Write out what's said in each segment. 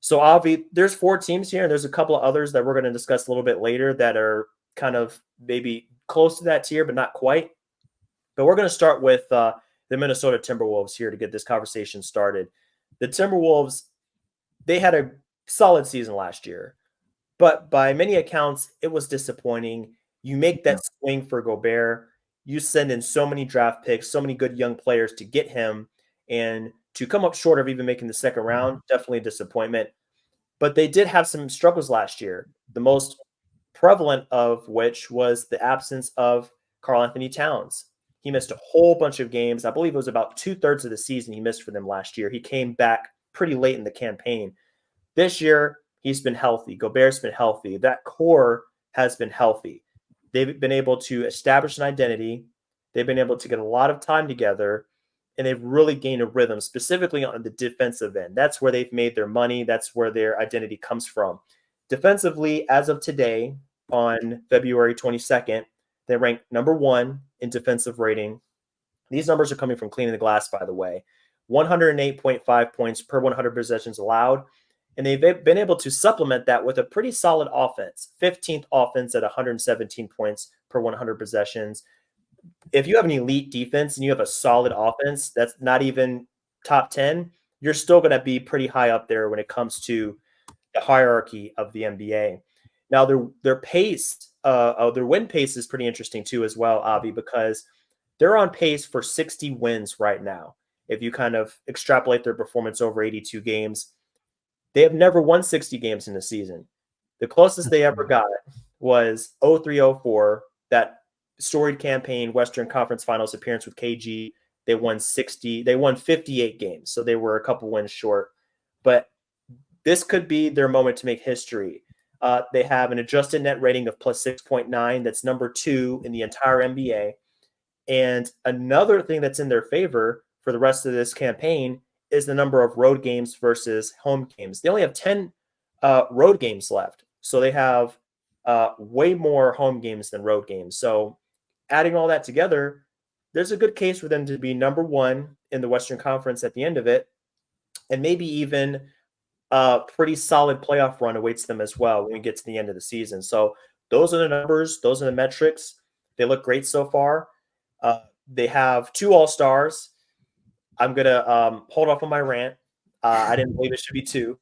So, Avi, there's 4 teams here, and there's a couple of others that we're going to discuss a little bit later that are kind of maybe close to that tier, but not quite. But we're going to start with the Minnesota Timberwolves here to get this conversation started. The Timberwolves, they had a solid season last year, but by many accounts, it was disappointing. You make that swing for Gobert, you send in so many draft picks, so many good young players to get him, and to come up short of even making the second round, definitely a disappointment. But they did have some struggles last year, the most prevalent of which was the absence of Karl Anthony Towns. He missed a whole bunch of games. I believe it was about 2/3 of the season he missed for them last year. He came back pretty late in the campaign. This year, he's been healthy. Gobert's been healthy. That core has been healthy. They've been able to establish an identity. They've been able to get a lot of time together, and they've really gained a rhythm, specifically on the defensive end. That's where they've made their money. That's where their identity comes from. Defensively, as of today, on February 22nd, they rank number 1 in defensive rating. These numbers are coming from Cleaning the Glass, by the way. 108.5 points per 100 possessions allowed. And they've been able to supplement that with a pretty solid offense. 15th offense at 117 points per 100 possessions. If you have an elite defense and you have a solid offense that's not even top 10, you're still going to be pretty high up there when it comes to the hierarchy of the NBA. Now, their pace, their win pace is pretty interesting too as well, Avi, because they're on pace for 60 wins right now. If you kind of extrapolate their performance over 82 games, they have never won 60 games in a season. The closest they ever got was 03-04, that storied campaign, Western Conference Finals appearance with KG. They won 58 games, so they were a couple wins short. But this could be their moment to make history. They have an adjusted net rating of plus 6.9. That's number 2 in the entire NBA. And another thing that's in their favor for the rest of this campaign is the number of road games versus home games. They only have 10 road games left. So they have way more home games than road games. So adding all that together, there's a good case for them to be number 1 in the Western Conference at the end of it. And maybe even a pretty solid playoff run awaits them as well when we get to the end of the season. So those are the numbers. Those are the metrics. They look great so far. They have 2 All-Stars. I'm going to hold off on my rant. I didn't believe it should be 2.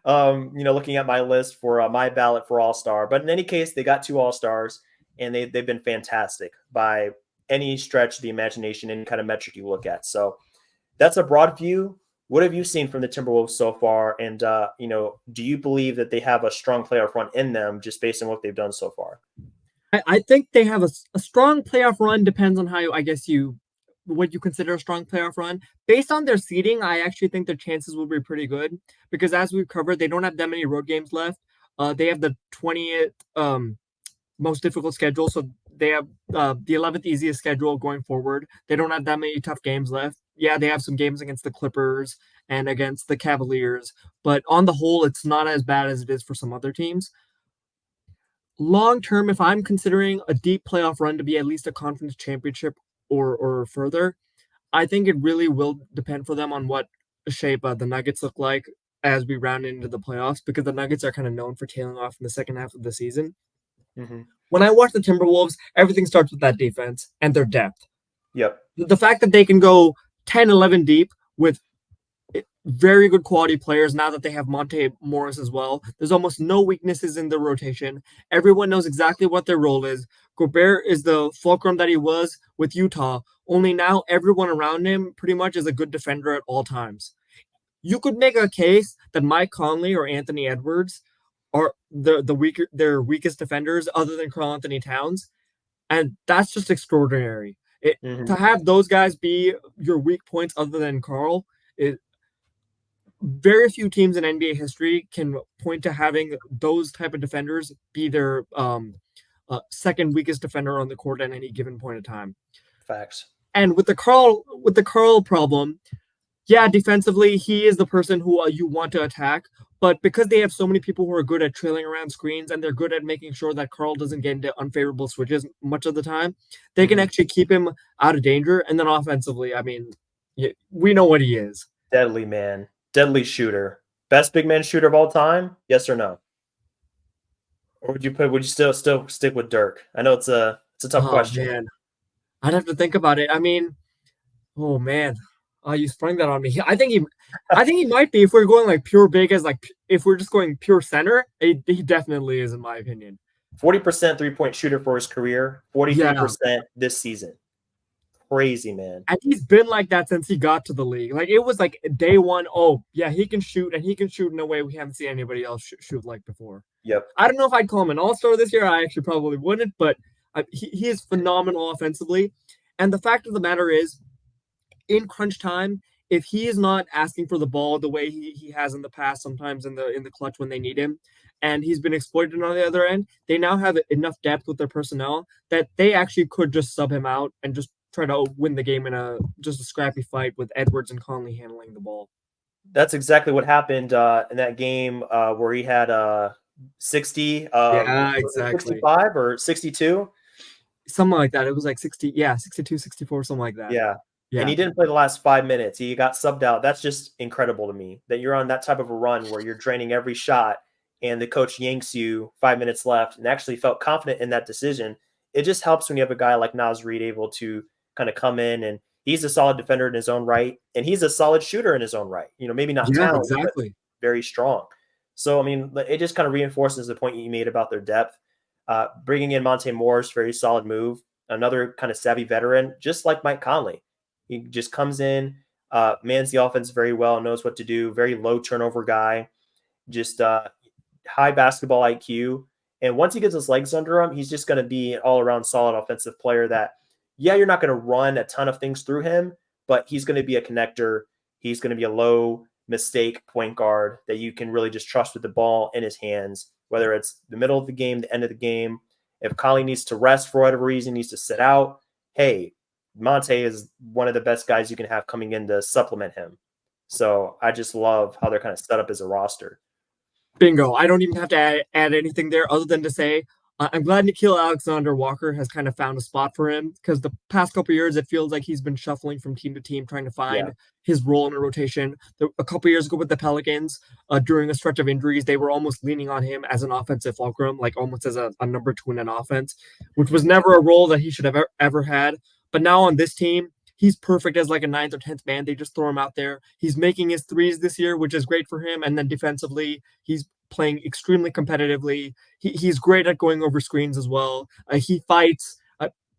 Looking at my list for my ballot for All-Star. But in any case, they got 2 All-Stars, and they've been fantastic by any stretch of the imagination, any kind of metric you look at. So that's a broad view. What have you seen from the Timberwolves so far? And, do you believe that they have a strong playoff run in them just based on what they've done so far? I think they have a strong playoff run. Depends on how what you consider a strong playoff run. Based on their seeding, I actually think their chances will be pretty good because, as we've covered, they don't have that many road games left. They have the 20th most difficult schedule, so they have the 11th easiest schedule going forward. They don't have that many tough games left. Yeah, they have some games against the Clippers and against the Cavaliers, but on the whole, it's not as bad as it is for some other teams. Long term, if I'm considering a deep playoff run to be at least a conference championship or further, I think it really will depend for them on what shape the Nuggets look like as we round into the playoffs, because the Nuggets are kind of known for tailing off in the second half of the season. Mm-hmm. When I watch the Timberwolves, everything starts with that defense and their depth. Yep. The fact that they can go 10, 11 deep with very good quality players now that they have Monte Morris as well. There's almost no weaknesses in the rotation. Everyone knows exactly what their role is. Gobert is the fulcrum that he was with Utah, only now everyone around him pretty much is a good defender at all times. You could make a case that Mike Conley or Anthony Edwards are their weakest defenders other than Karl Anthony Towns, and that's just extraordinary. To have those guys be your weak points other than Karl, very few teams in NBA history can point to having those type of defenders be their second weakest defender on the court at any given point in time. Facts. And with the Karl problem, yeah, defensively he is the person who you want to attack, but because they have so many people who are good at trailing around screens and they're good at making sure that Karl doesn't get into unfavorable switches much of the time, they can actually keep him out of danger. And then offensively, I mean, we know what he is. Deadly man. Deadly shooter. Best big man shooter of all time? Yes or no? Or would you still stick with Dirk? I know it's a tough Oh question. man, I'd have to think about it. I mean, oh man, you sprung that on me. I think he might be if we're going like pure big as like if we're just going pure center. He definitely is in my opinion. 40% 3-point shooter for his career, Yeah, 43% this season. Crazy, man. and he's been like that since he got to the league. Like it was like day one. Oh yeah, he can shoot, and he can shoot in a way we haven't seen anybody else shoot like before. Yep. I don't know if I'd call him an all-star this year. I actually probably wouldn't, but he is phenomenal offensively. And the fact of the matter is, in crunch time, if he is not asking for the ball the way he has in the past, sometimes in the clutch when they need him, and he's been exploited on the other end, they now have enough depth with their personnel that they actually could just sub him out and just try to win the game in a just a scrappy fight with Edwards and Conley handling the ball. That's exactly what happened in that game where he had 60, Yeah, was it exactly. 65 or 62? Something like that. It was like 60, yeah, 62, 64, something like that. Yeah. And Yeah. he didn't play the last 5 minutes. He got subbed out. That's just incredible to me that you're on that type of a run where you're draining every shot and the coach yanks you 5 minutes left and actually felt confident in that decision. It just helps when you have a guy like Naz Reid able to kind of come in, and he's a solid defender in his own right. And he's a solid shooter in his own right. Maybe not Yeah, talented, but exactly. very strong. So, I mean, it just kind of reinforces the point you made about their depth. Bringing in Monte Morris, very solid move. Another kind of savvy veteran, just like Mike Conley. He just comes in, mans the offense very well, knows what to do. Very low turnover guy, just high basketball IQ. And once he gets his legs under him, he's just going to be an all around solid offensive player that, yeah, you're not going to run a ton of things through him, but he's going to be a connector. He's going to be a low mistake point guard that you can really just trust with the ball in his hands, whether it's the middle of the game, the end of the game. If Conley needs to rest for whatever reason, needs to sit out, hey, Monte is one of the best guys you can have coming in to supplement him. So I just love how they're kind of set up as a roster. Bingo. I don't even have to add anything there other than to say I'm glad Nikhil Alexander Walker has kind of found a spot for him because the past couple years it feels like he's been shuffling from team to team trying to Yeah. find his role in a rotation. A couple years ago with the Pelicans, during a stretch of injuries, they were almost leaning on him as an offensive fulcrum, like almost as a number two in an offense, which was never a role that he should have ever had. But now on this team, he's perfect as like a ninth or 10th man. They just throw him out there. He's making his threes this year, which is great for him. And then defensively, he's playing extremely competitively. He's great at going over screens as well. He fights,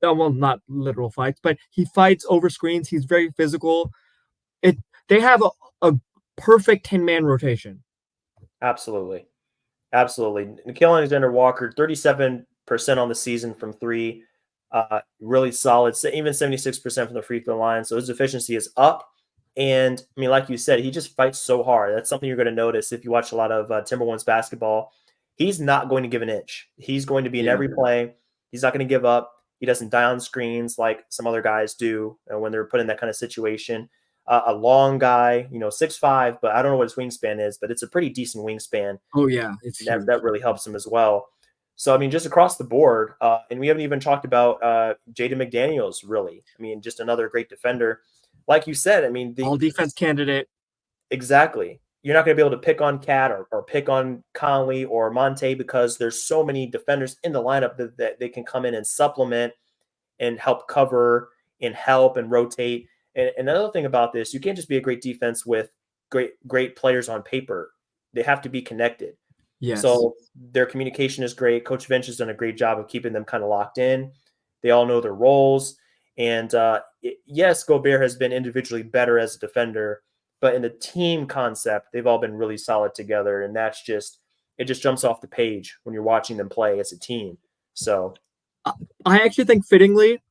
well, not literal fights, but he fights over screens. He's very physical. It They have a perfect 10-man rotation. Absolutely. Absolutely. Nikhil Alexander Walker, 37% on the season from three. Really solid. Even 76% from the free throw line. So his efficiency is up. And I mean, like you said, he just fights so hard. That's something you're going to notice if you watch a lot of Timberwolves basketball. He's not going to give an inch. He's going to be in Yeah. every play. He's not going to give up. He doesn't die on screens like some other guys do when they're put in that kind of situation. A long guy, 6'5", but I don't know what his wingspan is, but it's a pretty decent wingspan. Oh yeah, it's huge. That really helps him as well. So, I mean, just across the board, and we haven't even talked about Jaden McDaniels, really. I mean, just another great defender. Like you said, I mean, All defense candidate. exactly. You're not going to be able to pick on Cat or pick on Conley or Monte because there's so many defenders in the lineup that they can come in and supplement and help cover and help and rotate. And another thing about this, you can't just be a great defense with great players on paper. They have to be connected. Yes. So their communication is great. Coach Finch has done a great job of keeping them kind of locked in. They all know their roles. And yes, Gobert has been individually better as a defender, but in the team concept, they've all been really solid together. And it just jumps off the page when you're watching them play as a team. So I actually think fittingly,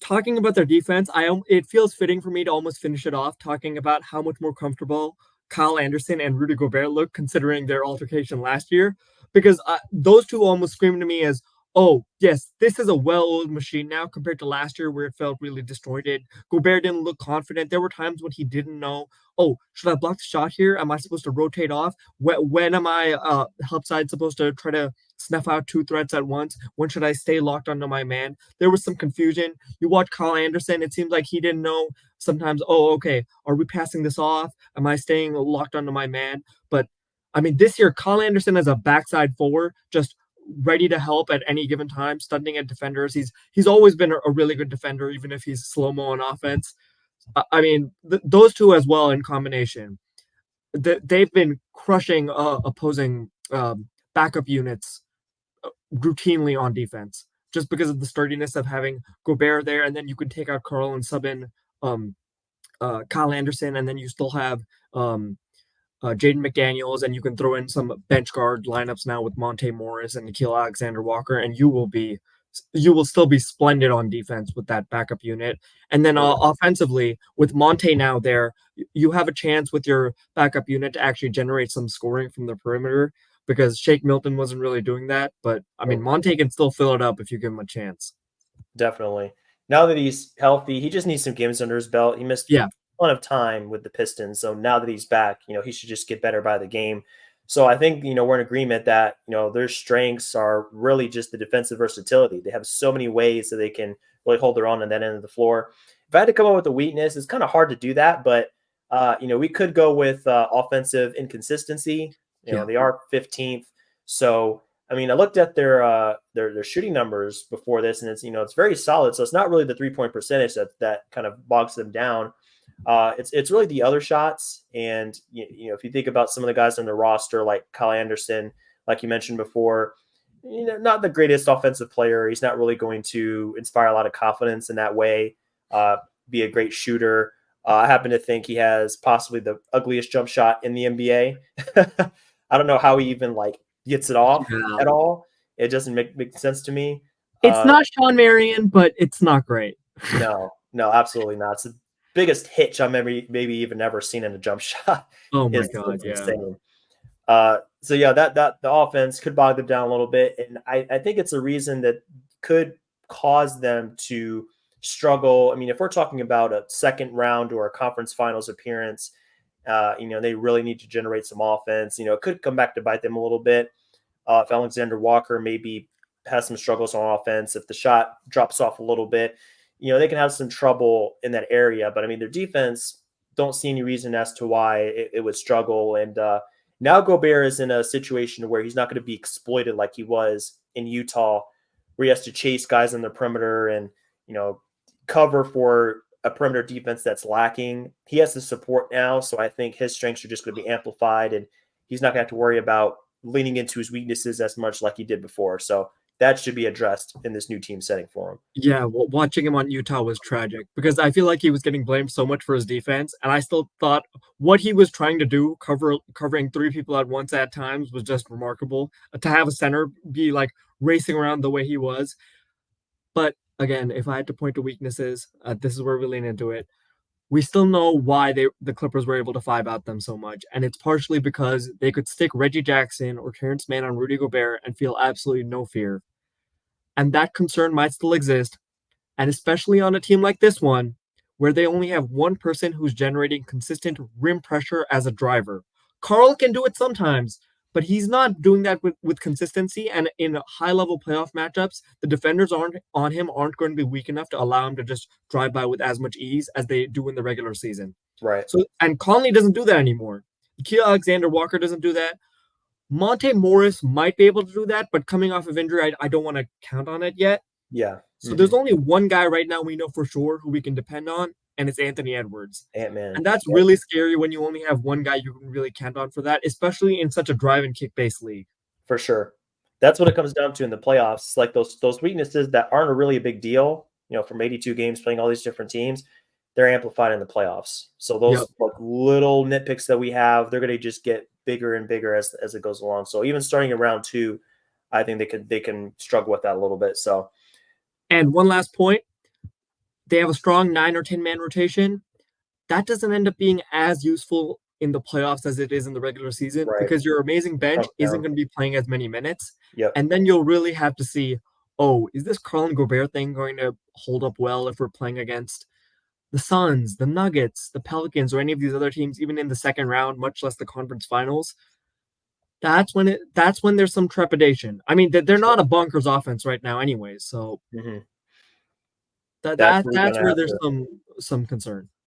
talking about their defense, it feels fitting for me to almost finish it off talking about how much more comfortable Kyle Anderson and Rudy Gobert look considering their altercation last year, because those two almost scream to me as, oh yes, this is a well-oiled machine now compared to last year where it felt really disjointed. Gobert didn't look confident. There were times when he didn't know, oh, should I block the shot here? Am I supposed to rotate off? When am I help side supposed to try to snuff out two threats at once? When should I stay locked onto my man? There was some confusion. You watch Kyle Anderson, it seems like he didn't know sometimes, oh, okay, are we passing this off? Am I staying locked onto my man? But I mean, this year, Kyle Anderson as a backside four, just ready to help at any given time, stunting at defenders. He's always been a really good defender, even if he's slow mo on offense. I mean, those two as well in combination, they've been crushing opposing backup units routinely on defense, just because of the sturdiness of having Gobert there, and then you can take out Carl and sub in um, Kyle Anderson, and then you still have um, Jaden McDaniels, and you can throw in some bench guard lineups now with Monte Morris and Nikhil Alexander Walker, and you will still be splendid on defense with that backup unit. And then offensively, with Monte now there, you have a chance with your backup unit to actually generate some scoring from the perimeter because Shake Milton wasn't really doing that. But I mean, Monte can still fill it up if you give him a chance. Definitely. Now that he's healthy, he just needs some games under his belt. He missed Yeah, a ton of time with the Pistons. So now that he's back, he should just get better by the game. So I think, we're in agreement that, their strengths are really just the defensive versatility. They have so many ways that they can really hold their own on that end of the floor. If I had to come up with a weakness, it's kind of hard to do that, but we could go with offensive inconsistency. yeah. They are 15th. So I mean, I looked at their shooting numbers before this, and it's very solid. So it's not really the 3-point percentage that kind of bogs them down. It's really the other shots, and if you think about some of the guys on the roster, like Kyle Anderson, like you mentioned before, not the greatest offensive player. He's not really going to inspire a lot of confidence in that way. Be a great shooter. I happen to think he has possibly the ugliest jump shot in the NBA. I don't know how he even gets it off Yeah. at all. It doesn't make sense to me. It's not Sean Marion, but it's not great. No, absolutely not. It's the biggest hitch I've maybe even ever seen in a jump shot. Oh my It's god, yeah. insane. So yeah, that the offense could bog them down a little bit, and I think it's a reason that could cause them to struggle. I mean, if we're talking about a second round or a conference finals appearance, they really need to generate some offense. It could come back to bite them a little bit. If Alexander Walker maybe has some struggles on offense, if the shot drops off a little bit, they can have some trouble in that area. But I mean, their defense, don't see any reason as to why it would struggle. And now Gobert is in a situation where he's not going to be exploited like he was in Utah, where he has to chase guys on the perimeter and, cover for a perimeter defense that's lacking. He has the support now. So I think his strengths are just going to be amplified, and he's not going to have to worry about leaning into his weaknesses as much like he did before. So that should be addressed in this new team setting for him. Yeah, watching him on Utah was tragic because I feel like he was getting blamed so much for his defense, and I still thought what he was trying to do, covering three people at once at times, was just remarkable. To have a center be like racing around the way he was, but again, if I had to point to weaknesses, this is where we lean into it. We still know why the Clippers were able to five out them so much, and it's partially because they could stick Reggie Jackson or Terrence Mann on Rudy Gobert and feel absolutely no fear, and that concern might still exist, and especially on a team like this one, where they only have one person who's generating consistent rim pressure as a driver. Carl can do it sometimes, but he's not doing that with consistency. And in high level playoff matchups, the defenders aren't going to be weak enough to allow him to just drive by with as much ease as they do in the regular season. Right. So, and Conley doesn't do that anymore. Nikhil Alexander Walker doesn't do that. Monte Morris might be able to do that, but coming off of injury, I don't want to count on it yet. Yeah. So there's only one guy right now we know for sure who we can depend on, and it's Anthony Edwards. Ant-Man. And that's really scary when you only have one guy you can really count on for that, especially in such a drive and kick based league. For sure. That's what it comes down to in the playoffs. Like those weaknesses that aren't really a big deal, from 82 games playing all these different teams, they're amplified in the playoffs. So those little nitpicks that we have, they're going to just get bigger and bigger as it goes along. So even starting in round 2, I think they can struggle with that a little bit. So, and one last point, they have a strong 9 or 10 man rotation. That doesn't end up being as useful in the playoffs as it is in the regular season because your amazing bench isn't going to be playing as many minutes. Yep. And then you'll really have to see, is this Carl and Gobert thing going to hold up well if we're playing against the Suns, the Nuggets, the Pelicans, or any of these other teams, even in the second round, much less the conference finals? That's when there's some trepidation. I mean, they're not a bonkers offense right now, anyways. So that's where there's some concern.